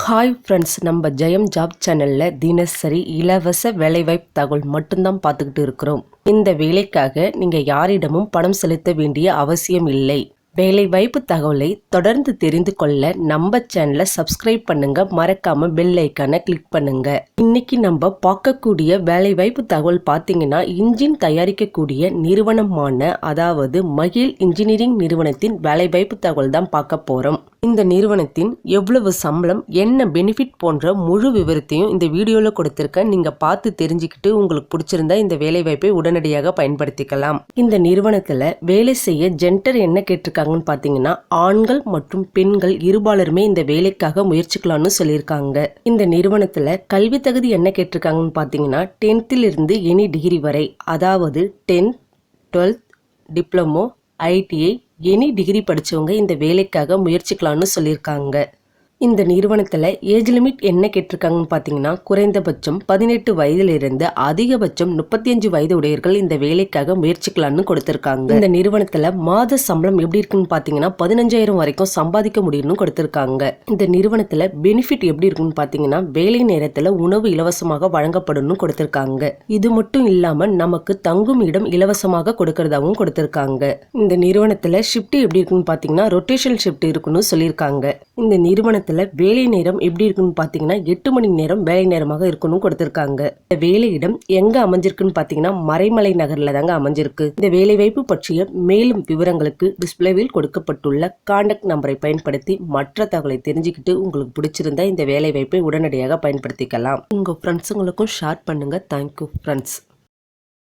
Hi friends, நம்ம ஜெயம் job சேனலில் தினசரி இலவச வேலைவாய்ப்பு தகவல் மட்டும்தான் பார்த்துக்கிட்டு இருக்கிறோம். இந்த வேலைக்காக நீங்கள் யாரிடமும் பணம் செலுத்த வேண்டிய அவசியம் இல்லை. வேலைவாய்ப்பு தகவலை தொடர்ந்து தெரிந்து கொள்ள நம்ம சேனலை சப்ஸ்கிரைப் பண்ணுங்க, மறக்காம பெல் ஐக்கானை கிளிக் பண்ணுங்க. இன்னைக்கு நம்ம பார்க்கக்கூடிய வேலைவாய்ப்பு தகவல் பார்த்தீங்கன்னா, இன்ஜின் தயாரிக்கக்கூடிய நிறுவனமான அதாவது மகிழ் இன்ஜினியரிங் நிறுவனத்தின் வேலைவாய்ப்பு தகவல் தான் பார்க்க போறோம். இந்த நிறுவனத்தின் எவ்வளவு சம்பளம், என்ன பெனிஃபிட் போன்ற முழு விவரத்தையும் இந்த வீடியோவில் கொடுத்திருக்கேன். நீங்க பார்த்து தெரிஞ்சுக்கிட்டு உங்களுக்கு பிடிச்சிருந்தா இந்த வேலைவாய்ப்பை உடனடியாக பயன்படுத்திக்கலாம். இந்த நிறுவனத்துல வேலை செய்ய ஜெண்டர் என்ன கேட்டிருக்காங்கன்னு பார்த்தீங்கன்னா, ஆண்கள் மற்றும் பெண்கள் இருபாலருமே இந்த வேலைக்காக முயற்சிக்கலாம்னு சொல்லியிருக்காங்க. இந்த நிறுவனத்துல கல்வி தகுதி என்ன கேட்டிருக்காங்கன்னு பார்த்தீங்கன்னா, 10th இருந்து எனி டிகிரி வரை, அதாவது 10th, 12th, diploma, ITI any degree படித்தவங்க இந்த வேலைக்காக முயற்சிக்கலாம்னு சொல்லியிருக்காங்க. இந்த நிறுவனத்தில் ஏஜ் லிமிட் என்ன கேட்டிருக்காங்கன்னு பார்த்தீங்கன்னா, குறைந்தபட்சம் 18 வயதிலிருந்து அதிகபட்சம் 35 வயது உடையவர்கள் இந்த வேலைக்காக முயற்சிக்கலாம்னு கொடுத்திருக்காங்க. இந்த நிறுவனத்தில் மாத சம்பளம் எப்படி இருக்குன்னு பார்த்தீங்கன்னா 15,000 வரைக்கும் சம்பாதிக்க முடியும்னு கொடுத்திருக்காங்க. இந்த நிறுவனத்தில் பெனிஃபிட் எப்படி இருக்குன்னு பார்த்தீங்கன்னா, வேலை நேரத்தில் உணவு இலவசமாக வழங்கப்படும் கொடுத்திருக்காங்க. இது மட்டும் இல்லாமல் நமக்கு தங்கும் இடம் இலவசமாக கொடுக்கறதாகவும் கொடுத்திருக்காங்க. இந்த நிறுவனத்தில் ஷிஃப்ட் எப்படி இருக்குன்னு பார்த்தீங்கன்னா, ரொட்டேஷன் ஷிஃப்ட் இருக்குன்னு சொல்லியிருக்காங்க. இந்த நிறுவனத்தில் வேலை நேரம் எப்படி இருக்குன்னு பார்த்தீங்கன்னா 8 மணி நேரம் வேலை நேரமாக இருக்கணும் கொடுத்திருக்காங்க. இந்த வேலையிடம் எங்க அமைஞ்சிருக்குன்னு பார்த்தீங்கன்னா, மறைமலை நகர்ல தாங்க அமைஞ்சிருக்கு. இந்த வேலைவாய்ப்பு பற்றிய மேலும் விவரங்களுக்கு டிஸ்பிளேவில் கொடுக்கப்பட்டுள்ள கான்டாக்ட் நம்பரை பயன்படுத்தி மற்ற தகவலை தெரிஞ்சுக்கிட்டு உங்களுக்கு பிடிச்சிருந்தா இந்த வேலைவாய்ப்பை உடனடியாக பயன்படுத்திக்கலாம். உங்க ஃப்ரெண்ட்ஸுங்களுக்கும் ஷேர் பண்ணுங்க. Thank you friends.